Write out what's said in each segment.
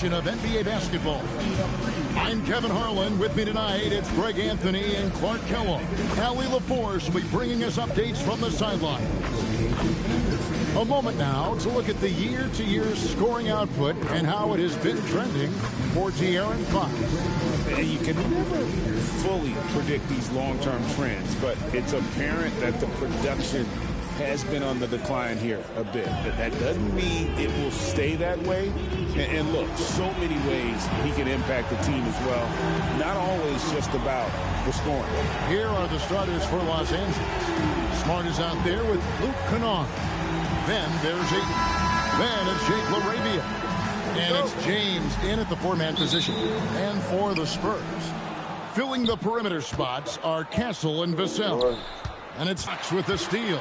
Of NBA basketball. I'm Kevin Harlan. With me tonight, it's Greg Anthony and Clark Kellogg. Allie LaForce will be bringing us updates from the sideline. A moment now to look at the year-to-year scoring output and how it has been trending for De'Aaron Fox. And you can never fully predict these long-term trends, but it's apparent that the production has been on the decline here a bit. That doesn't mean it will stay that way. And look, so many ways he can impact the team as well. Not always just about the scoring. Here are the starters for Los Angeles. Smart is out there with Luke Kennard. Then there's Ayton. Then it's Jake LaRavia. And it's James in at the four-man position. And for the Spurs, filling the perimeter spots are Castle and Vassell. And it's Fox with the steal.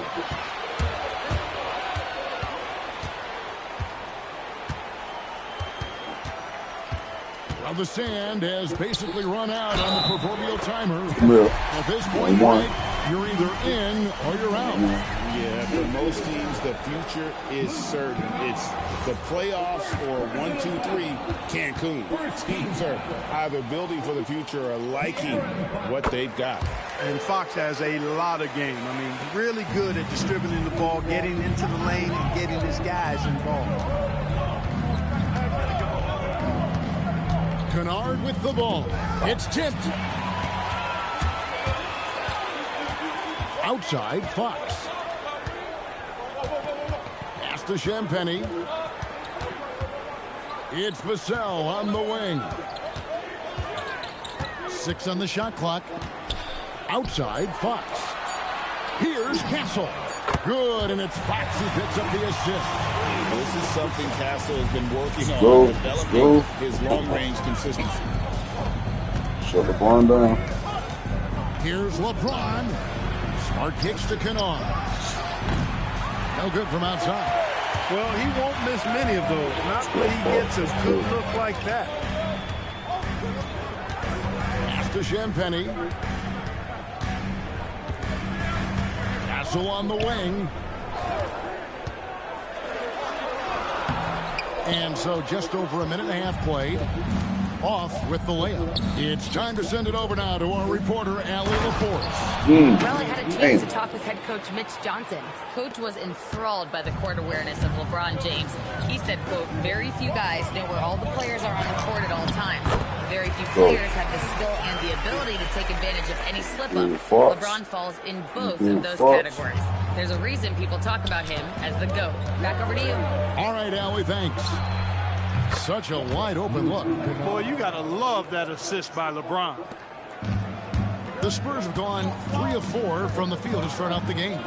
Well, the sand has basically run out on the proverbial timer. At this point, you're either in or you're out. Yeah, for most teams, the future is certain. It's the playoffs or 1, 2, 3 Cancun. Teams are either building for the future or liking what they've got. And Fox has a lot of game. I mean, really good at distributing the ball, getting into the lane, and getting his guys involved. Kennard with the ball. It's tipped. Outside, Fox. Pass to Champagny. It's Vassell on the wing. 6 on the shot clock. Outside, Fox. Here's Castle. Good, and it's Fox who picks up the assist. This is something Castle has been working on, developing his long-range consistency. Shut LeBron down. Here's LeBron. Smart kicks to Kennard. No good from outside. Well, he won't miss many of those. Not when he gets a good look like that. Pass to Champagny. Castle on the wing. And so just over a minute and a half played. Off with the layup. It's time to send it over now to our reporter, Allie LaForce. Well, I had a chance to talk with head coach Mitch Johnson. Coach was enthralled by the court awareness of LeBron James. He said, quote, very few guys know where all the players are on the court at all times. Very few players have the skill and the ability to take advantage of any slip-up. LeBron falls in both of those categories. There's a reason people talk about him as the GOAT. Back over to you. All right, Allie, thanks. Such a wide-open look. Boy, you got to love that assist by LeBron. The Spurs have gone 3 of 4 from the field to start out the game.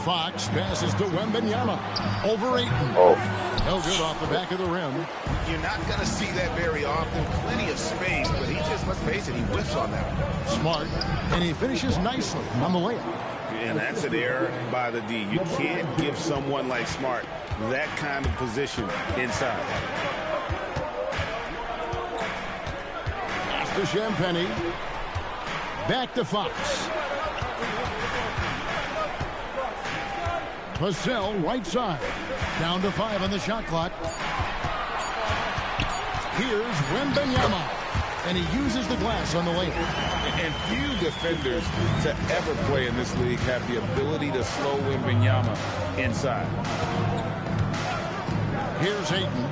Fox passes to Wembanyama. Over Ayton. No good off the back of the rim. You're not going to see that very often. Plenty of space, but he just, let's face it, he whiffs on that. Smart, and he finishes nicely on the layup. And that's an error by the D. You can't give someone like Smart that kind of position inside. Pass to Champagny. Back to Fox. Vassell, right side. Down to 5 on the shot clock. Here's Wembanyama. And he uses the glass on the layup. And few defenders to ever play in this league have the ability to slow Wembanyama inside. Here's Ayton.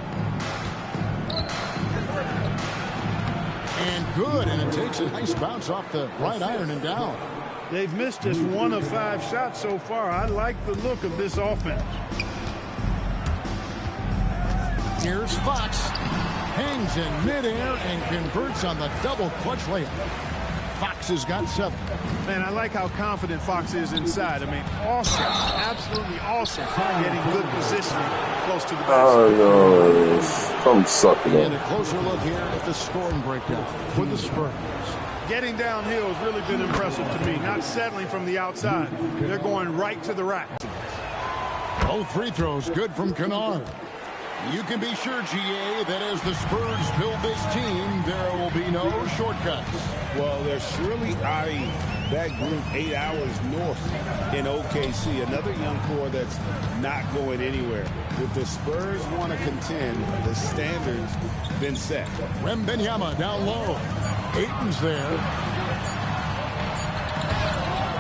And good, and it takes a nice bounce off the right iron and down. They've missed just 1 of 5 shots so far. I like the look of this offense. Here's Fox. Hangs in midair and converts on the double clutch layup. Fox has got 7. Man, I like how confident Fox is inside. I mean, awesome. Absolutely awesome. Getting good positioning close to the basket. Come suck it And a closer look here at the scoring breakdown for the Spurs. Getting downhill has really been impressive to me. Not settling from the outside. They're going right to the rack. Both free throws good from Kennard. You can be sure, GA, that as the Spurs build this team, there will be no shortcuts. Well, they're surely eyeing that group 8 hours north in OKC. Another young core that's not going anywhere. If the Spurs want to contend, the standard's been set. Wembanyama down low. Ayton's there.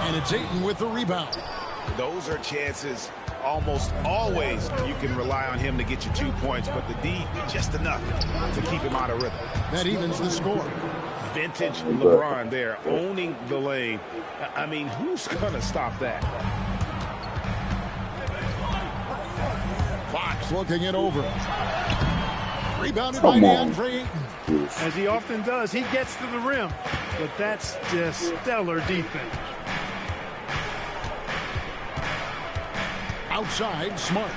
And it's Ayton with the rebound. Those are chances. Almost always you can rely on him to get you 2 points, but the D, just enough to keep him out of rhythm. That evens the score. Vintage LeBron there, owning the lane. I mean, who's going to stop that? Fox looking it over. Rebounded by DeAndre Ayton. As he often does, he gets to the rim, but that's just stellar defense. Outside, Smart.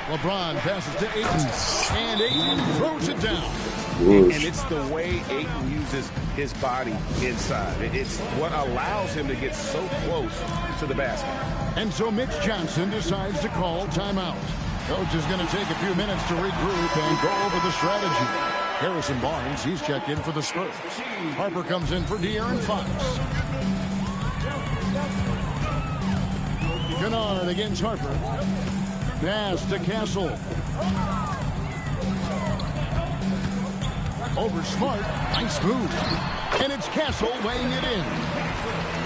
LeBron passes to Ayton, and Ayton throws it down. And it's the way Ayton uses his body inside. It's what allows him to get so close to the basket. And so Mitch Johnson decides to call timeout. Coach is going to take a few minutes to regroup and go over the strategy. Harrison Barnes, he's checked in for the Spurs. Harper comes in for De'Aaron Fox. Kennard against Harper. Pass to Castle. Over Smart. Nice move. And it's Castle weighing it in.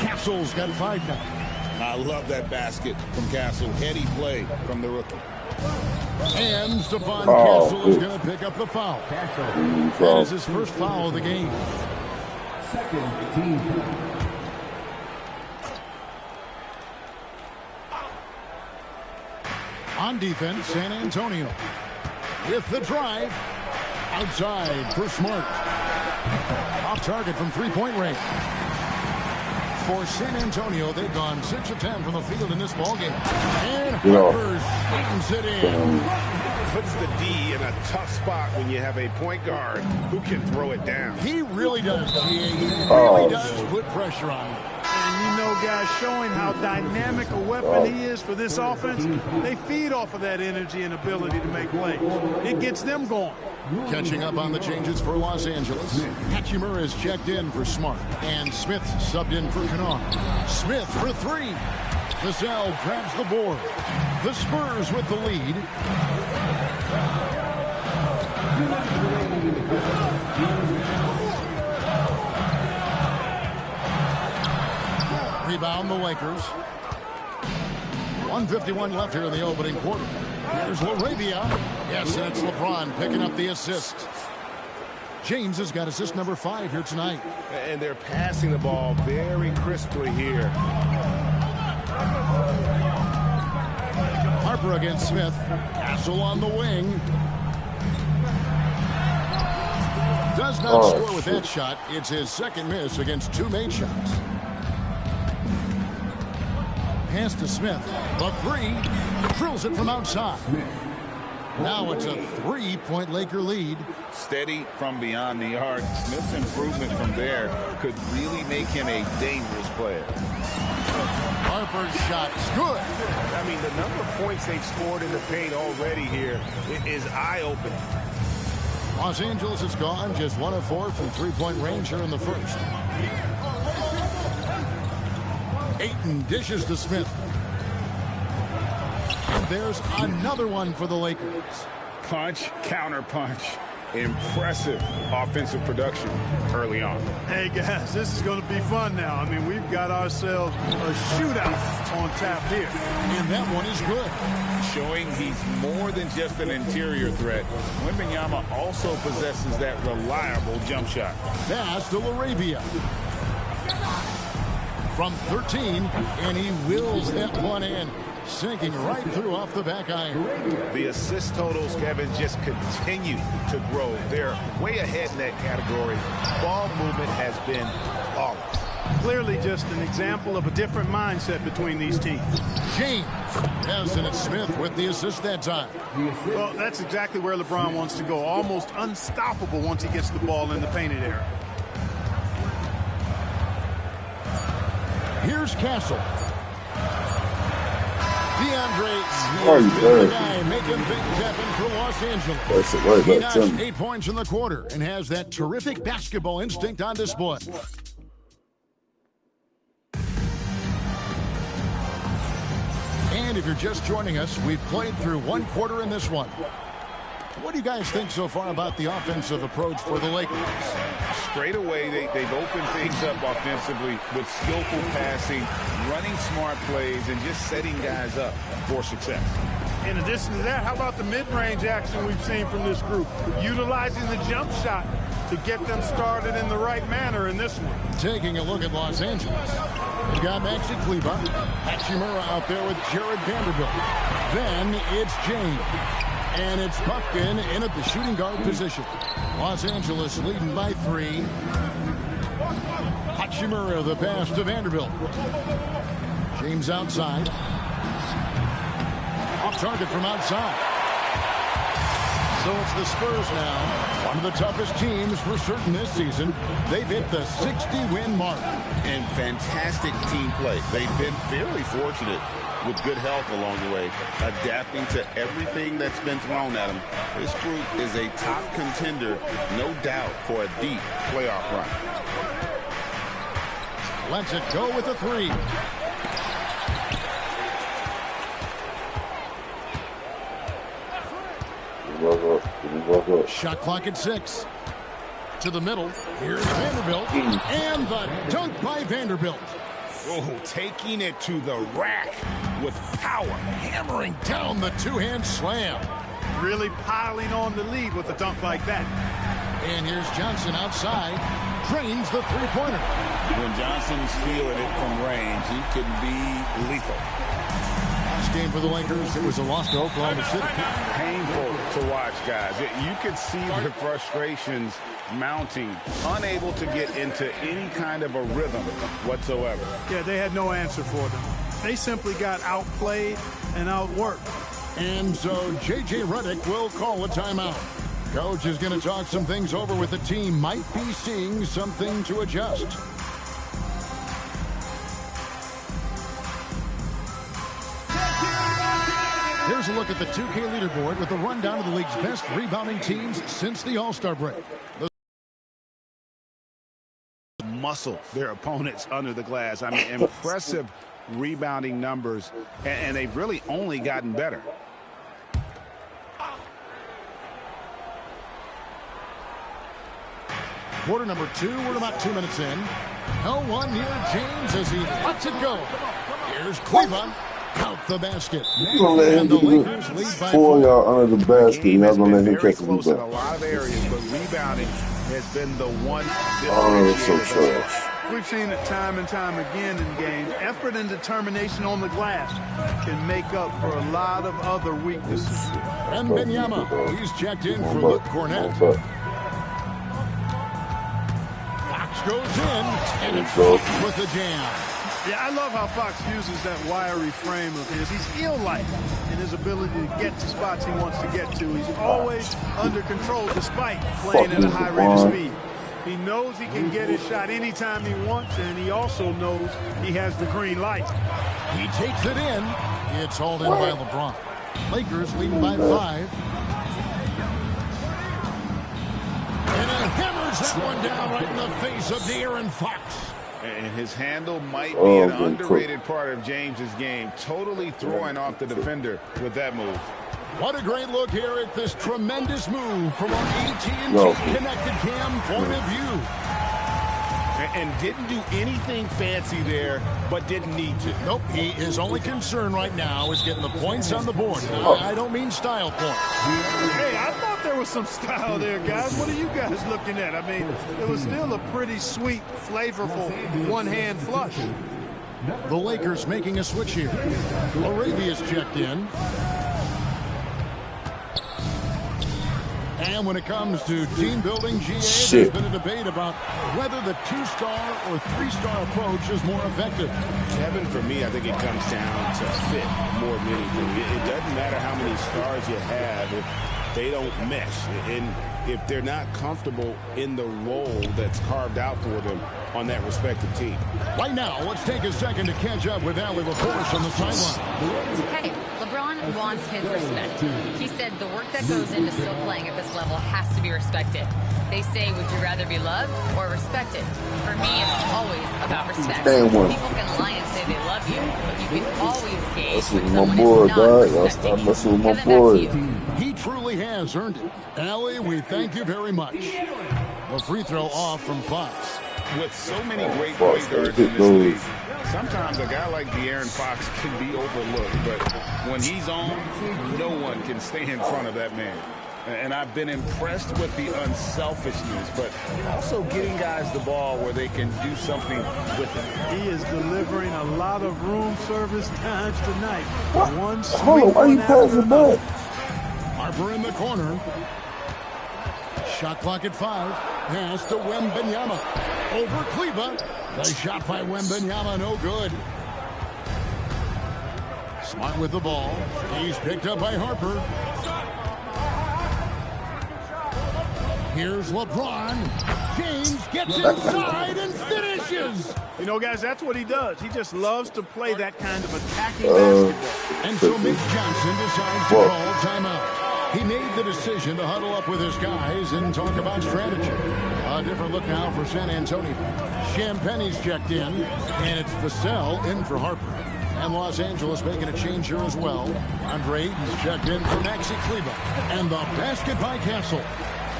Castle's got 5 now. I love that basket from Castle. Heady play from the rookie. And Stephon Castle is going to pick up the foul. That is his first foul of the game. Second team. On defense, San Antonio. With the drive. Outside for Smart. Off target from three-point range. For San Antonio, they've gone 6 of 10 from the field in this ballgame. And Harper straightens it in. Puts the D in a tough spot when you have a point guard who can throw it down. He really does, G.A. He really does put pressure on him. And you know, guys, showing how dynamic a weapon he is for this offense, they feed off of that energy and ability to make plays. It gets them going. Catching up on the changes for Los Angeles. Hachimura is checked in for Smart. And Smith subbed in for Kennard. Smith for 3. Vassell grabs the board. The Spurs with the lead. Rebound the Lakers. 1:51 left here in the opening quarter. Here's LaRavia. Yes, and it's LeBron picking up the assist. James has got assist number 5 here tonight. And they're passing the ball very crisply here. Harper against Smith. Castle on the wing. Does not score with that shot. It's his second miss against 2 made shots. Pass to Smith. The 3. Drills it from outside. Now it's a 3-point Laker lead. Steady from beyond the arc. Smith's improvement from there could really make him a dangerous player. Harper's shot is good. I mean, the number of points they've scored in the paint already here is eye-opening. Los Angeles has gone just 1 of 4 from 3-point range here in the first. Ayton dishes to Smith. And there's another one for the Lakers. Punch, counter punch. Impressive offensive production early on. Hey, guys, this is going to be fun now. I mean, we've got ourselves a shootout on tap here. And that one is good. Showing he's more than just an interior threat. Wembanyama also possesses that reliable jump shot. Pass to LaRavia. From 13, and he wills that one in. Sinking right through off the back iron. The assist totals, Kevin, just continue to grow. They're way ahead in that category. Ball movement has been flawless. Clearly just an example of a different mindset between these teams. James. Yes, and it's Smith with the assist that time. Well, that's exactly where LeBron wants to go. Almost unstoppable once he gets the ball in the painted area. Here's Castle. DeAndre Oh, is you the did. guy making things happen for Los Angeles. That's it right He back to notched me. 8 points in the quarter and has that terrific basketball instinct on display. And if you're just joining us, we've played through 1 quarter in this one. What do you guys think so far about the offensive approach for the Lakers? Straight away, they've opened things up offensively with skillful passing, running smart plays, and just setting guys up for success. In addition to that, how about the mid-range action we've seen from this group? Utilizing the jump shot to get them started in the right manner in this one. Taking a look at Los Angeles. We've got Maxi Kleber, Hachimura out there with Jared Vanderbilt. Then it's James. And it's Puffkin in at the shooting guard position. Los Angeles leading by 3. Hachimura the pass to Vanderbilt. James outside. Off target from outside. So it's the Spurs now. One of the toughest teams for certain this season. They've hit the 60-win mark. And fantastic team play. They've been fairly fortunate with good health along the way, adapting to everything that's been thrown at them. This group is a top contender, no doubt, for a deep playoff run. Lets it go with a 3. Shot clock at 6. To the middle. Here's Vanderbilt. And the dunk by Vanderbilt. Oh, taking it to the rack with power. Hammering down the two-hand slam. Really piling on the lead with a dunk like that. And here's Johnson outside. Drains the three-pointer. When Johnson's feeling it from range, he can be lethal. Last game for the Lakers, it was a loss to Oklahoma City. Painful to watch, guys. You can see the frustrations mounting, unable to get into any kind of a rhythm whatsoever. Yeah, they had no answer for them. They simply got outplayed and outworked. And so J.J. Redick will call a timeout. Coach is going to talk some things over with the team. Might be seeing something to adjust. Here's a look at the 2K leaderboard with a rundown of the league's best rebounding teams since the All-Star break. Muscle their opponents under the glass. I mean, impressive rebounding numbers, and they've really only gotten better. Quarter number 2, we're about 2 minutes in. No one near James as he lets it go. Here's Cleveland. Count the basket. You're going to let him get 4 y'all under the basket. You're not going to let him catch the close in a rebound. lot of areas, but rebounding has been the one. Oh, that's so trash. We've seen it time and time again in games. Effort and determination on the glass can make up for a lot of other weaknesses. And Benyama, he's checked in for Luke Cornett. Fox goes in, and it's Fox with the jam. Yeah, I love how Fox uses that wiry frame of his. He's eel-like in his ability to get to spots he wants to get to. He's always under control despite playing at a high rate of speed. He knows he can get his shot anytime he wants, and he also knows he has the green light. He takes it in. It's hauled in by LeBron. Lakers leading by 5. And he hammers that one down right in the face of De'Aaron Fox. And his handle might be an underrated part of James's game. Totally throwing off the defender with that move. What a great look here at this tremendous move from our AT&T Connected Cam point of view. And didn't do anything fancy there, but didn't need to. Nope, his only concern right now is getting the points on the board. I don't mean style points. Hey, I thought there was some style there, guys. What are you guys looking at? I mean, it was still a pretty sweet, flavorful one-hand flush. The Lakers making a switch here. Laravia's checked in. And when it comes to team building, GA, there's been a debate about whether the 2-star or 3-star approach is more effective. Kevin, for me, I think it comes down to fit more than anything. It doesn't matter how many stars you have. If they don't mesh. And if they're not comfortable in the role that's carved out for them on that respective team. Right now, let's take a second to catch up with Allie LaForce on the sideline. Hey, LeBron wants his respect. He said the work that goes into still playing at this level has to be respected. They say, would you rather be loved or respected? For me, it's always about respect. People can lie and say they love you, but you can always gauge when someone is not respecting you. Kevin, back to you. He truly has earned it. Allie, we thank you very much. The free throw off from Fox. With so many great point guards in this league, sometimes a guy like De'Aaron Fox can be overlooked, but when he's on, no one can stay in front of that man. And I've been impressed with the unselfishness, but also getting guys the ball where they can do something with it. He is delivering a lot of room service times tonight. What? One Hold on, why you passing back? Harper in the corner. Shot clock at 5. Pass to Wembanyama. Over Kleba. The shot by Wembanyama, no good. Smart with the ball. He's picked up by Harper. Here's LeBron. James gets inside and finishes. You know, guys, that's what he does. He just loves to play that kind of attacking basketball. And so Mitch Johnson decides to call timeout. He made the decision to huddle up with his guys and talk about strategy. A different look now for San Antonio. Champagne's checked in, and it's Vassell in for Harper. And Los Angeles making a change here as well. Andre Ayton's checked in for Maxi Kleba. And the basket by Castle.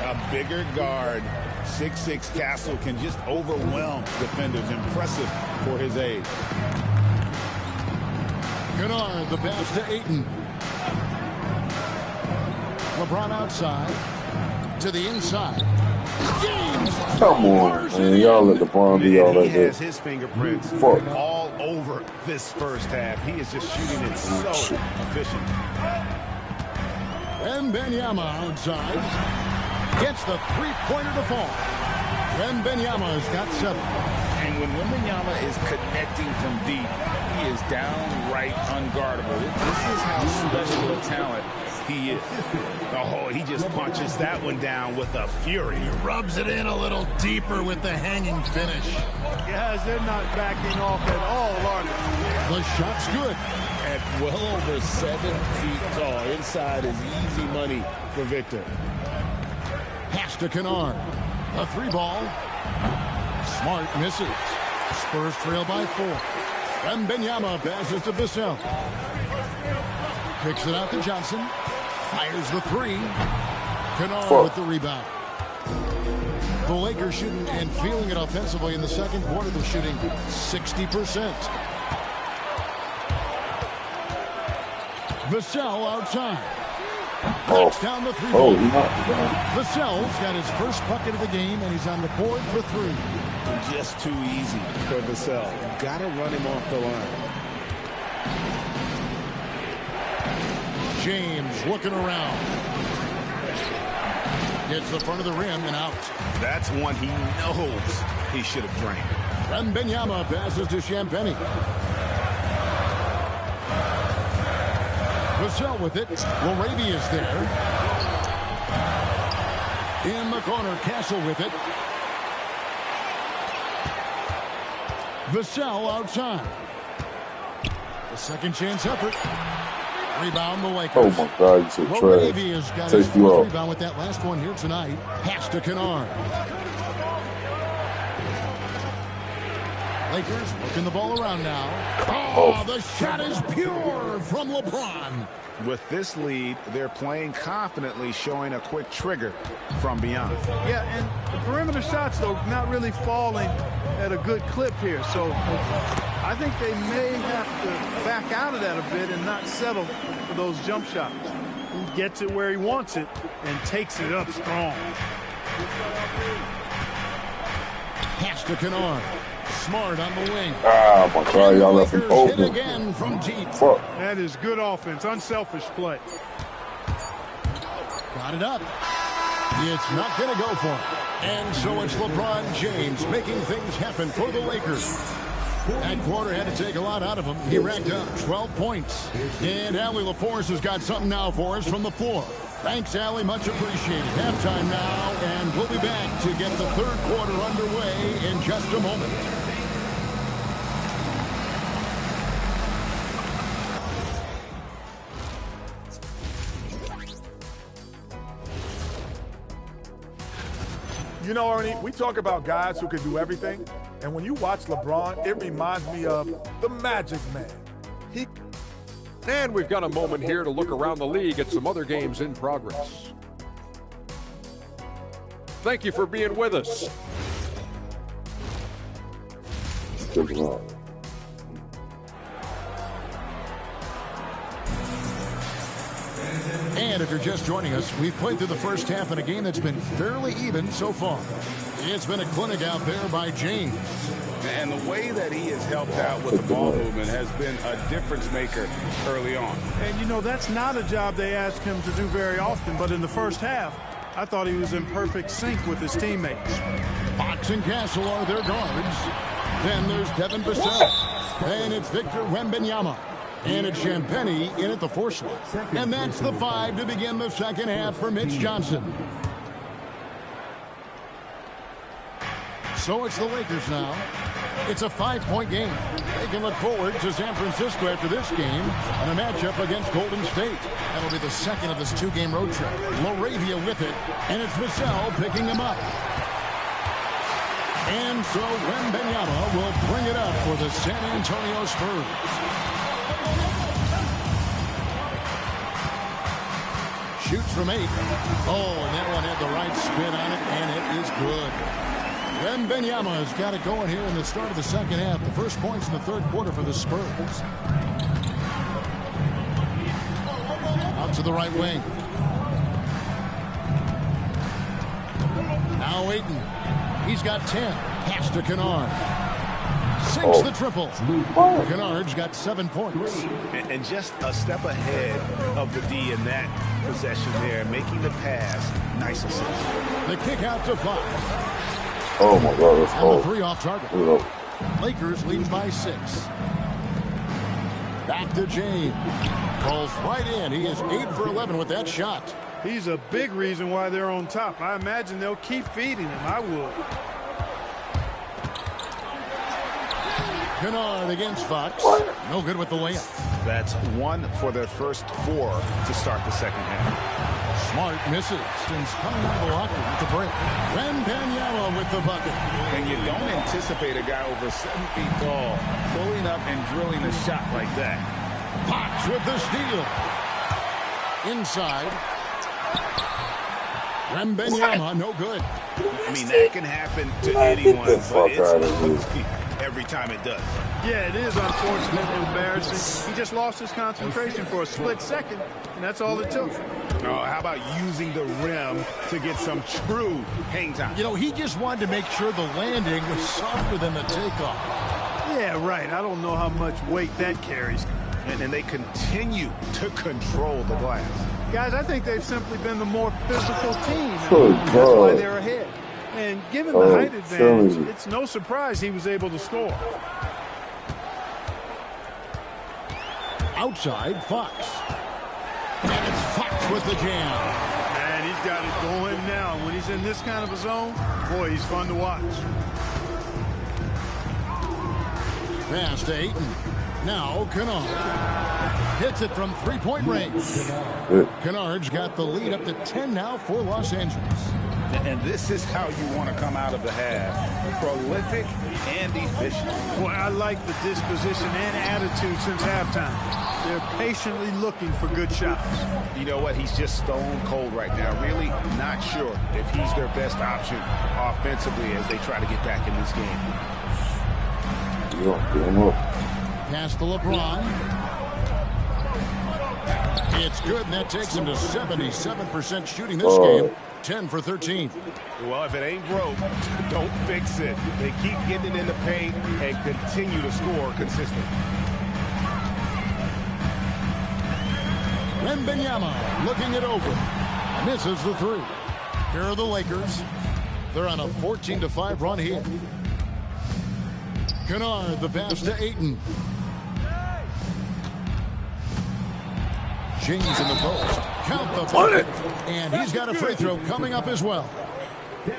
A bigger guard, 6'6" Castle, can just overwhelm defenders. Impressive for his age. Kennard, the pass to Ayton. LeBron outside. To the inside. James! Come on, man. Y'all let LeBron be all that. He has his fingerprints all over this first half. He is just shooting it so efficient. Wembanyama outside. Gets the three-pointer to fall. Wembanyama's got 7. And when Wembanyama is connecting from deep, he is downright unguardable. This is how special a talent he is. Oh, he just punches that one down with a fury. He rubs it in a little deeper with the hanging finish. Guys, they're not backing off at all, are they? The shot's good. At well over 7 feet tall, inside is easy money for Victor. Pass to Kennard. A 3-ball. Smart misses. Spurs trail by 4. Wembanyama passes to Vassell. Kicks it out to Johnson. Fires the 3. Kennard with the rebound. The Lakers shooting and feeling it offensively in the second quarter. They're shooting 60%. Vassell outside. Knocks down the 3-ball. Vassell's got his first bucket of the game, and he's on the board for 3. Just too easy for Vassell. Got to run him off the line. James looking around. Gets the front of the rim and out. That's one he knows he should have drained. Wembanyama passes to Champagnie. Vassell with it. Larabia's there. In the corner, Castle with it. Vassell outside. The second chance effort. Rebound the Lakers. Oh my God, you so trash. Larabia's got his fourth rebound with that last one here tonight. Pass to Kennard. Lakers working the ball around now. Oh, the shot is pure from LeBron. With this lead, they're playing confidently, showing a quick trigger from beyond. Yeah, and the perimeter shots, though, not really falling at a good clip here. So I think they may have to back out of that a bit and not settle for those jump shots. He gets it where he wants it and takes it up strong. Pass to Kennard. Smart on the wing. Ah, my God, y'all left him open. Hit again from deep. Fuck. That is good offense, unselfish play. Got it up. It's not going to go for him. And so it's LeBron James making things happen for the Lakers. That quarter had to take a lot out of him. He racked up 12 points. And Allie LaForce has got something now for us from the floor. Thanks, Allie. Much appreciated. Halftime now, and we'll be back to get the third quarter underway in just a moment. You know, Ernie, we talk about guys who can do everything, and when you watch LeBron, it reminds me of the Magic Man. And we've got a moment here to look around the league at some other games in progress. Thank you for being with us. And if you're just joining us, we've played through the first half in a game that's been fairly even so far. It's been a clinic out there by James. And the way that he has helped out with the ball movement has been a difference maker early on. And, you know, that's not a job they ask him to do very often, but in the first half, I thought he was in perfect sync with his teammates. Fox and Castle are their guards. Then there's Devin Vassell. And it's Victor Wembanyama. And it's Champagnie in at the 4 slot. And that's the 5 to begin the second half for Mitch Johnson. So it's the Lakers now. It's a 5-point game. They can look forward to San Francisco after this game and a matchup against Golden State. That'll be the second of this 2-game road trip. Laravia with it, and it's Vassell picking him up. And so Wembanyama will bring it up for the San Antonio Spurs. Shoots from 8. Oh, and that one had the right spin on it, and it is good. Wembanyama has got it going here in the start of the second half. The first points in the third quarter for the Spurs. Out to the right wing. Now Ayton. He's got 10. Pass to Kennard. Sinks the triple. Kennard's got 7 points. And just a step ahead of the D in that possession there, making the pass. Nice assist. The kick out to Fox. Oh my God, that's and cold. the 3 off target. Lakers lead by 6. Back to James. Falls right in. He is 8 for 11 with that shot. He's a big reason why they're on top. I imagine they'll keep feeding him. I would. Kennard against Fox. No good with the layup. That's 1 for their first 4 to start the second half. Smart misses. Since coming out of the locker with the break. Wembanyama with the bucket. And you don't anticipate a guy over 7 feet tall pulling up and drilling a shot like that. Fox with the steal. Inside. Wembanyama, no good. I mean, that can happen to anyone, but it's every time it does. Yeah, it is unfortunate and embarrassing. He just lost his concentration for a split second, and that's all it took. Oh, how about using the rim to get some true hang time? You know, he just wanted to make sure the landing was softer than the takeoff. Yeah, right. I don't know how much weight that carries. And they continue to control the glass. Guys, I think they've simply been the more physical team. That's why they're ahead. And given the height advantage, it's no surprise he was able to score. Outside, Fox. And it's Fox with the jam. And he's got it going now. When he's in this kind of a zone, boy, he's fun to watch. Pass to Ayton. Now Kennard. Hits it from 3-point range. Kennard's got the lead up to 10 now for Los Angeles. And this is how you want to come out of the half. Prolific and efficient. Boy, I like the disposition and attitude since halftime. They're patiently looking for good shots. You know what? He's just stone cold right now. Really not sure if he's their best option offensively as they try to get back in this game. Pass to LeBron. It's good, and that takes him to 77% shooting this game. 10 for 13. Well, if it ain't broke, don't fix it. They keep getting it in the paint and continue to score consistently. Wembanyama looking it over. Misses the 3. Here are the Lakers. They're on a 14-5 run here. Kennard, the pass to Ayton. James in the post. Count bucket. And he's got a free throw coming up as well.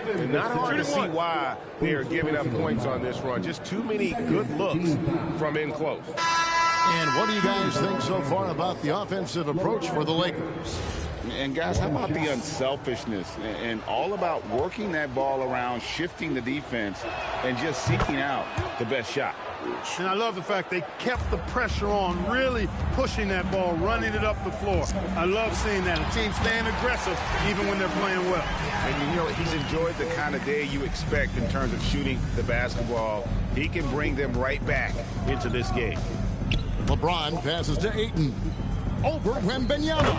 And not hard to see why they are giving up points on this run. Just too many good looks from in close. And what do you guys think so far about the offensive approach for the Lakers? And guys, how about the unselfishness and all about working that ball around, shifting the defense, and just seeking out the best shot. And I love the fact they kept the pressure on, really pushing that ball, running it up the floor. I love seeing that. A team staying aggressive even when they're playing well. And you know, he's enjoyed the kind of day you expect in terms of shooting the basketball. He can bring them right back into this game. LeBron passes to Ayton. Over Wembanyama.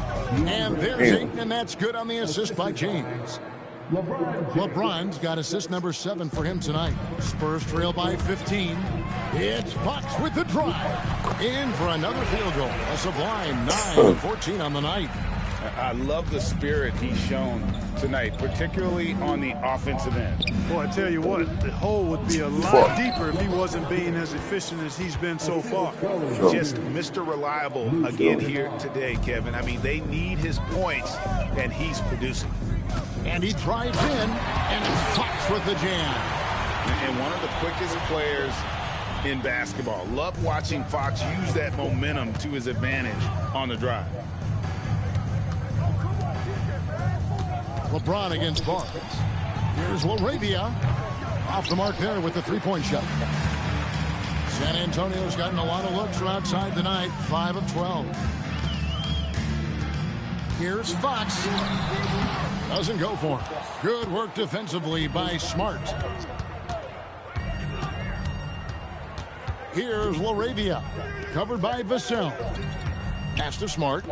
And there's Ayton, and that's good on the assist by James. LeBron's got assist number 7 for him tonight. Spurs trail by 15. It's Fox with the drive. In for another field goal. A sublime 9-14 on the night. I love the spirit he's shown tonight, particularly on the offensive end. Boy, I tell you what, the hole would be a lot deeper if he wasn't being as efficient as he's been so far. Just Mr. Reliable again here today, Kevin. I mean, they need his points, and he's producing. And he drives in, and it's Fox with the jam. And one of the quickest players in basketball. Love watching Fox use that momentum to his advantage on the drive. LeBron against Barnes. Here's LaRavia. Off the mark there with the three-point shot. San Antonio's gotten a lot of looks from outside tonight. 5 of 12. Here's Fox. Doesn't go for it. Good work defensively by Smart. Here's LaRavia. Covered by Vassell. Pass to Smart.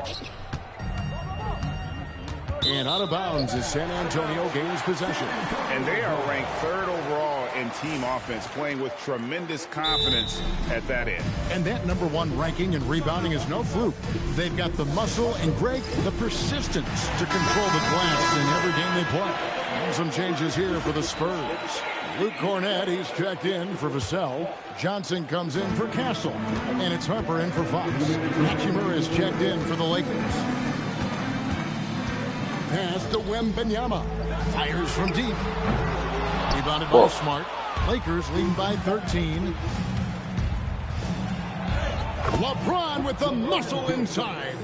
And out of bounds as San Antonio gains possession. And they are ranked 3rd overall in team offense, playing with tremendous confidence at that end. And that number 1 ranking in rebounding is no fluke. They've got the muscle and, Greg, the persistence to control the glass in every game they play. And some changes here for the Spurs. Luke Cornett, he's checked in for Vassell. Johnson comes in for Castle. And it's Harper in for Fox. Hachimura is checked in for the Lakers. Pass to Wembanyama. Fires from deep. Rebounded by Smart. Lakers leading by 13. LeBron with the muscle inside.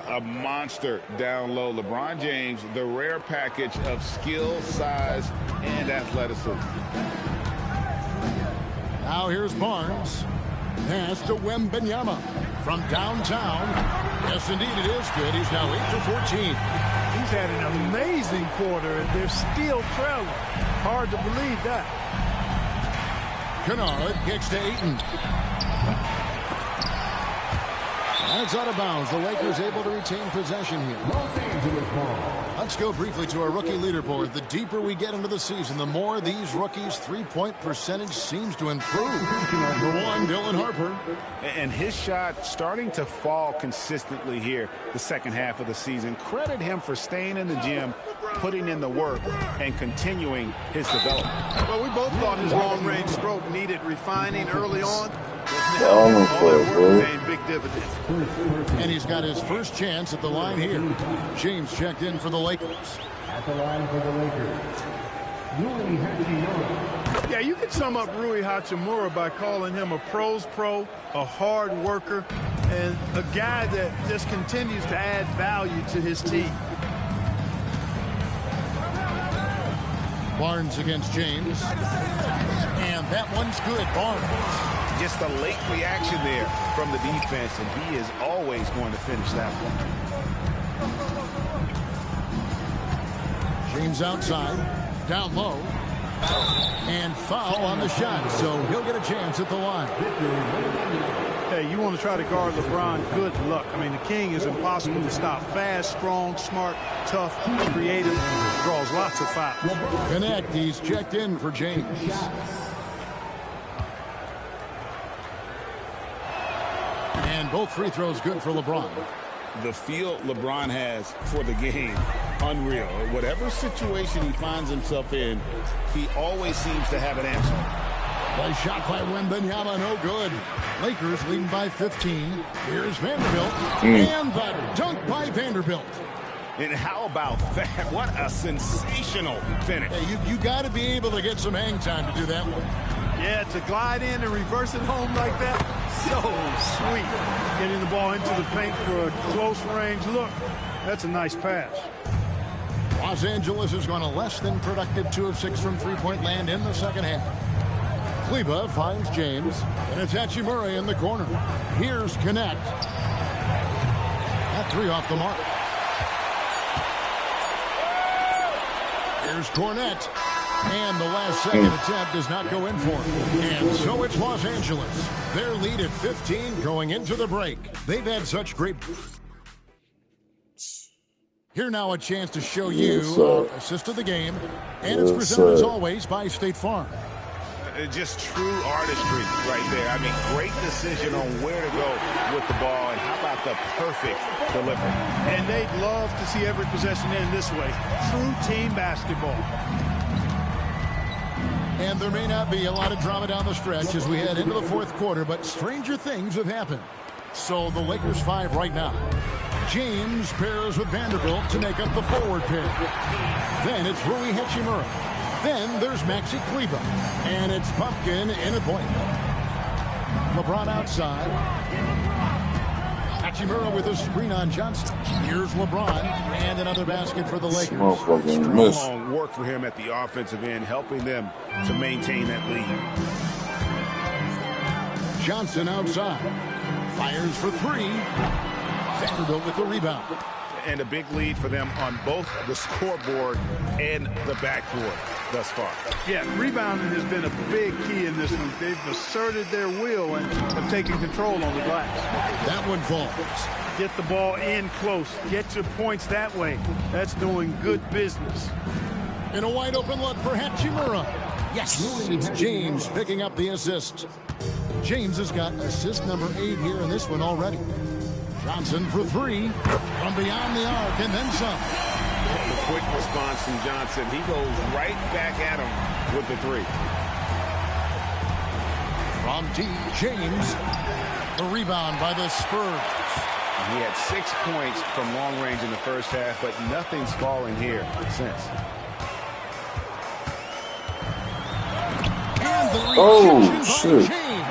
A monster down low. LeBron James, the rare package of skill, size, and athleticism. Now here's Barnes. Pass to Wembanyama from downtown. Yes, indeed, it is good. He's now 8 for 14. He's had an amazing quarter, and they're still trailing. Hard to believe that. Kennard kicks to Ayton. That's out of bounds. The Lakers able to retain possession here. Let's go briefly to our rookie leaderboard. The deeper we get into the season, the more these rookies' three-point percentage seems to improve. Number 1, Dylan Harper. And his shot starting to fall consistently here the second half of the season. Credit him for staying in the gym, putting in the work, and continuing his development. Well, we both thought his long-range stroke needed refining early on. Big dividend. And he's got his first chance at the line here. James checked in for the Lakers. At the line for the Lakers, Rui Hachimura. Yeah, you could sum up Rui Hachimura by calling him a pro's pro, a hard worker, and a guy that just continues to add value to his team. Barnes against James. And that one's good. Barnes. Just a late reaction there from the defense, and he is always going to finish that one. James outside, down low, and foul on the shot, so he'll get a chance at the line. Hey, you want to try to guard LeBron, good luck. I mean, the king is impossible to stop. Fast, strong, smart, tough, creative, draws lots of fouls. Connect, he's checked in for James. And both free throws good for LeBron. The feel LeBron has for the game, unreal. Whatever situation he finds himself in, he always seems to have an answer. Nice shot by Wembanyama, no good. Lakers leading by 15. Here's Vanderbilt. And the dunk by Vanderbilt. And how about that? What a sensational finish. Hey, you got to be able to get some hang time to do that one. Yeah, to glide in and reverse it home like that, so sweet. Getting the ball into the paint for a close range look. That's a nice pass. Los Angeles has gone a less than productive 2 of 6 from three-point land in the second half. Kleba finds James, and it's Hachimura in the corner. Here's Connect. That three off the mark. Here's Cornette. And the last second attempt does not go in for him. And so it's Los Angeles. Their lead at 15 going into the break. They've had such great... Here now a chance to show you our assist of the game. And it's presented as always by State Farm. Just true artistry right there. I mean, great decision on where to go with the ball. And how about the perfect delivery? And they'd love to see every possession end this way. True team basketball. And there may not be a lot of drama down the stretch as we head into the fourth quarter, but stranger things have happened. So the Lakers 5 right now. James pairs with Vanderbilt to make up the forward pair. Then it's Rui Hachimura. Then there's Maxi Kleba. And it's Pumpkin in a point. LeBron outside. Hachimura with a screen on Johnson. Here's LeBron. And another basket for the Lakers. Strong work for him at the offensive end, helping them to maintain that lead. Johnson outside. Fires for three. Vanderbilt with the rebound. And a big lead for them on both the scoreboard and the backboard thus far. Yeah, rebounding has been a big key in this one. They've asserted their will and have taken control on the glass. That one falls. Get the ball in close. Get your points that way. That's doing good business. In a wide open look for Hachimura. Yes, it's James picking up the assist. James has got assist number 8 here in this one already. Johnson for three from beyond the arc and then some. The quick response from Johnson. He goes right back at him with the three. From D. James, the rebound by the Spurs. He had 6 points from long range in the first half, but nothing's fallen here since. And the rejection by James.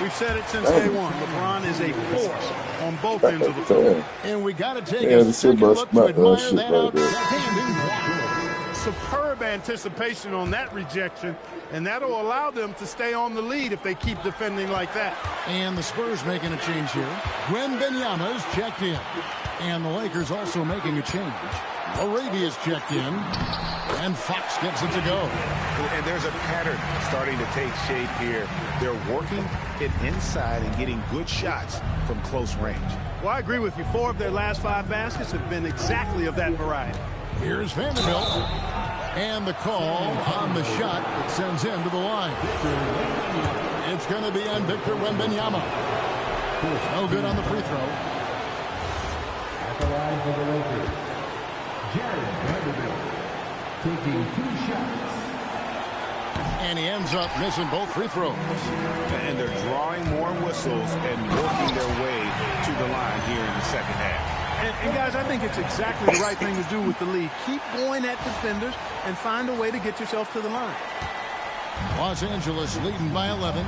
We've said it since day one. LeBron is a force on both ends of the floor. And we got to take a second look to admire that outstanding block. Superb anticipation on that rejection, and that'll allow them to stay on the lead if they keep defending like that. And the Spurs making a change here. Wembanyama's checked in. And the Lakers also making a change. Arabia's checked in. And Fox gets it to go. And there's a pattern starting to take shape here. They're working it inside and getting good shots from close range. Well, I agree with you. 4 of their last 5 baskets have been exactly of that variety. Here's Vanderbilt. And the call on the shot that sends him to the line. It's going to be on Victor Wembanyama. No good on the free throw. At the line for the Lakers, Jared Vanderbilt taking 2 shots. And he ends up missing both free throws. And they're drawing more whistles and working their way to the line here in the second half. And guys, I think it's exactly the right thing to do with the lead. Keep going at defenders and find a way to get yourself to the line. Los Angeles leading by 11.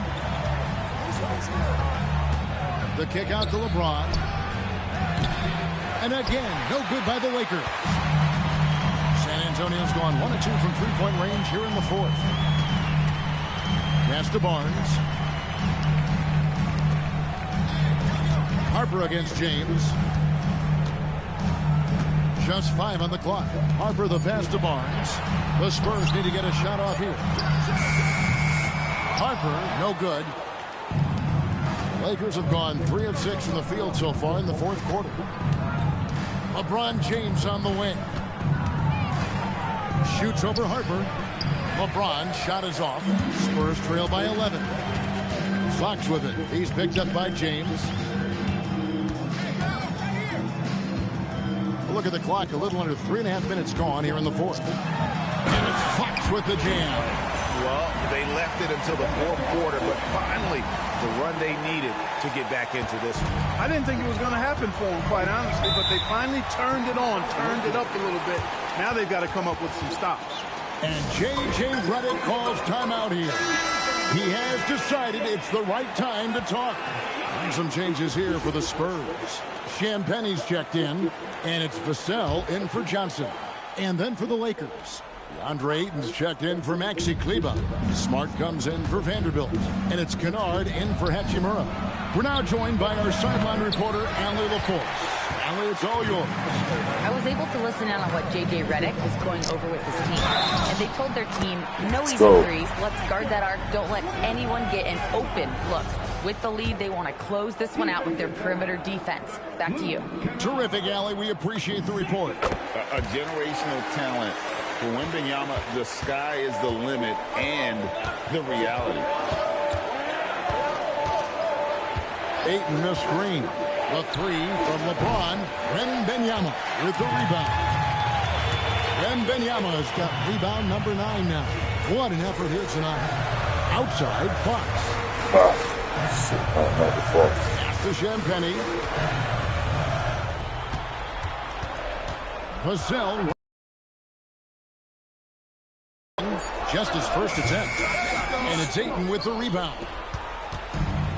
The kick out to LeBron. And again, no good by the Lakers. San Antonio's gone 1 of 2 from three-point range here in the fourth. Pass to Barnes. Harper against James. Just 5 on the clock. Harper the pass to Barnes. The Spurs need to get a shot off here. Harper, no good. The Lakers have gone 3 of 6 from the field so far in the fourth quarter. LeBron James on the wing. Shoots over Harper. LeBron shot is off. Spurs trail by 11. Fox with it. He's picked up by James. Look at the clock. A little under 3.5 minutes gone here in the fourth. And it's Fox with the jam. Well, they left it until the fourth quarter, but finally the run they needed to get back into this one. I didn't think it was going to happen for them, quite honestly, but they finally turned it on, turned it up a little bit. Now they've got to come up with some stops. And J.J. Redick calls timeout here. He has decided it's the right time to talk. And some changes here for the Spurs. Champagne's checked in, and it's Vassell in for Johnson. And then for the Lakers, DeAndre Ayton's checked in for Maxi Kleber. Smart comes in for Vanderbilt. And it's Kennard in for Hachimura. We're now joined by our sideline reporter, Allie LaForce. Allie, it's all yours. I was able to listen in on what J.J. Redick is going over with his team. And they told their team, no easy threes. Let's guard that arc. Don't let anyone get an open look. With the lead, they want to close this one out with their perimeter defense. Back to you. Terrific, Allie. We appreciate the report. A generational talent. For Wembanyama, the sky is the limit and the reality. Ayton the screen. The three from LeBron. Wembanyama with the rebound. Wembanyama's got rebound number 9 now. What an effort here tonight. Outside, Fox. Pass to Champagnie. Vassell. Just his first attempt. And it's Ayton with the rebound.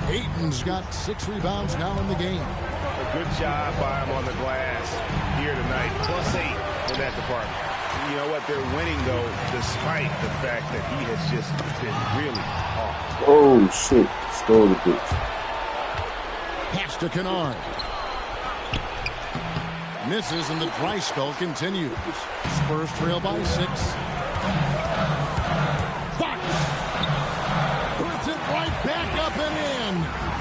Ayton's got 6 rebounds now in the game. A good job by him on the glass here tonight. +8 in that department. You know what? They're winning, though, despite the fact that he has just been really off. Oh, shit. Stole the bitch. Pass to Kennard. Misses, and the dry spell continues. Spurs trail by 6. Fox puts it right back up and in.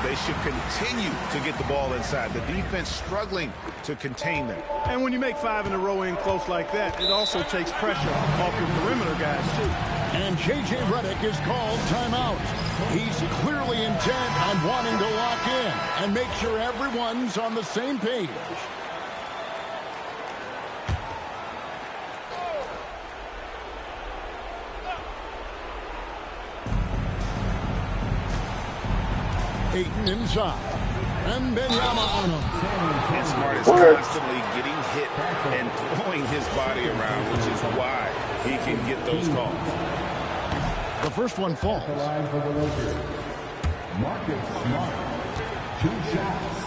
They should continue to get the ball inside. The defense struggling to contain them. And when you make 5 in a row in close like that, it also takes pressure off your perimeter guys, too. And J.J. Redick is called timeout. He's clearly intent on wanting to lock in and make sure everyone's on the same page. Ayton inside. And Wembanyama on him. And Smart is constantly getting hit and throwing his body around, which is why he can get those calls. The first one falls. Marcus Smart. 2 shots.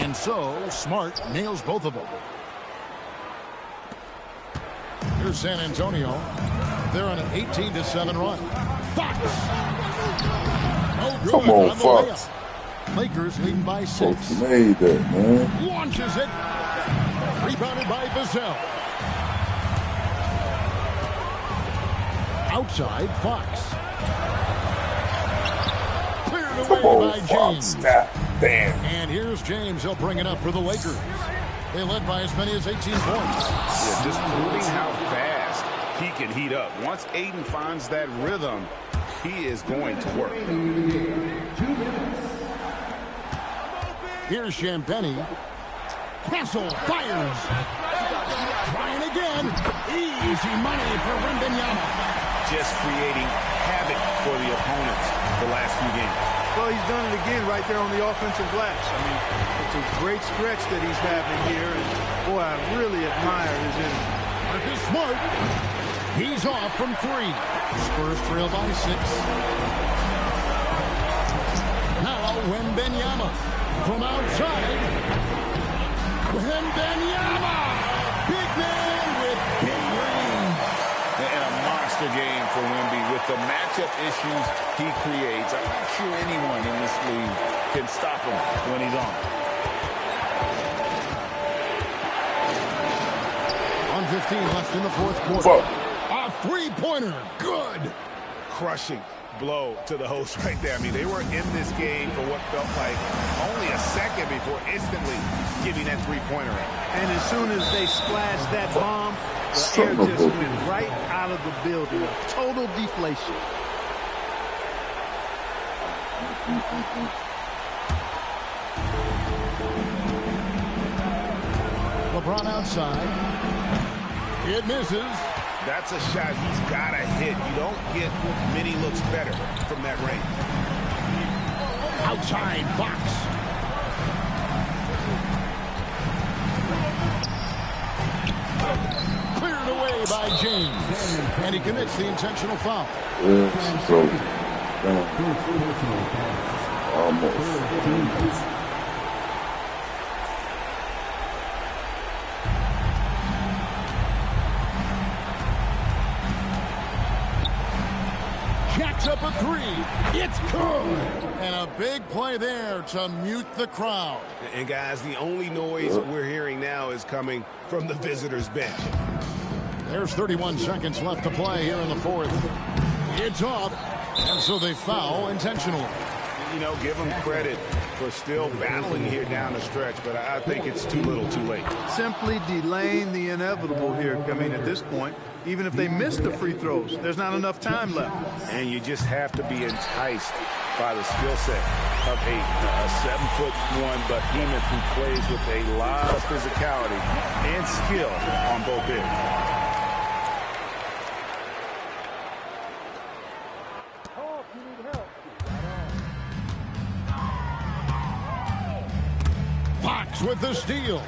And so, Smart nails both of them. Here's San Antonio. They're on an 18-7 run. Fox! No good. Come on, Fox. Lakers leading by 6. Fox made that, man. Launches it. Rebounded by Vassell. Outside, Fox. Cleared away by James. God damn. And here's James. He'll bring it up for the Lakers. They led by as many as 18 points. Yeah, just proving how fast he can heat up. Once Ayton finds that rhythm, he is going to work. 2 minutes. Here's Champagnie. Castle fires. Trying again. Easy money for Wembanyama. Just creating havoc for the opponents the last few games. Well, he's done it again right there on the offensive glass. I mean, it's a great stretch that he's having here. And, boy, I really admire his energy. Marcus Smart. He's off from 3. Spurs trail by 6. Now Wembanyama from outside. Wembanyama! Big man with big rings. And a monster game for Wemby with the matchup issues he creates. I'm not sure anyone in this league can stop him when he's on. 1:15 left in the fourth quarter. A three-pointer. Good. Crushing blow to the host right there. I mean, they were in this game for what felt like only a second before instantly giving that three-pointer out. And as soon as they splashed that bomb, the air just went right out of the building. Total deflation. LeBron outside. It misses. That's a shot he's got to hit. You don't get many looks better from that range. Outside, Fox. Cleared away by James. And he commits the intentional foul. Yeah, so, almost. Jacks up a three. It's good. And a big play there to mute the crowd. And guys, the only noise we're hearing now is coming from the visitors' bench. There's 31 seconds left to play here in the fourth. It's off. And so they foul intentionally. You know, give them credit for still battling here down the stretch, but I think it's too little too late. Simply delaying the inevitable here. I mean, at this point, even if they miss the free throws, there's not enough time left. And you just have to be enticed by the skill set of a 7'1" behemoth who plays with a lot of physicality and skill on both ends. Fox with the steal.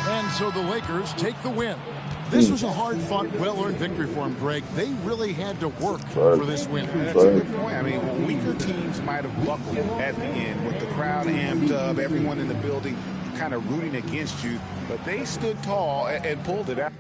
And so the Lakers take the win. This was a hard-fought, well-earned victory for them, Greg. They really had to work for this win. That's a good point. I mean, weaker teams might have buckled at the end with the crowd amped up, everyone in the building kind of rooting against you, but they stood tall and pulled it out.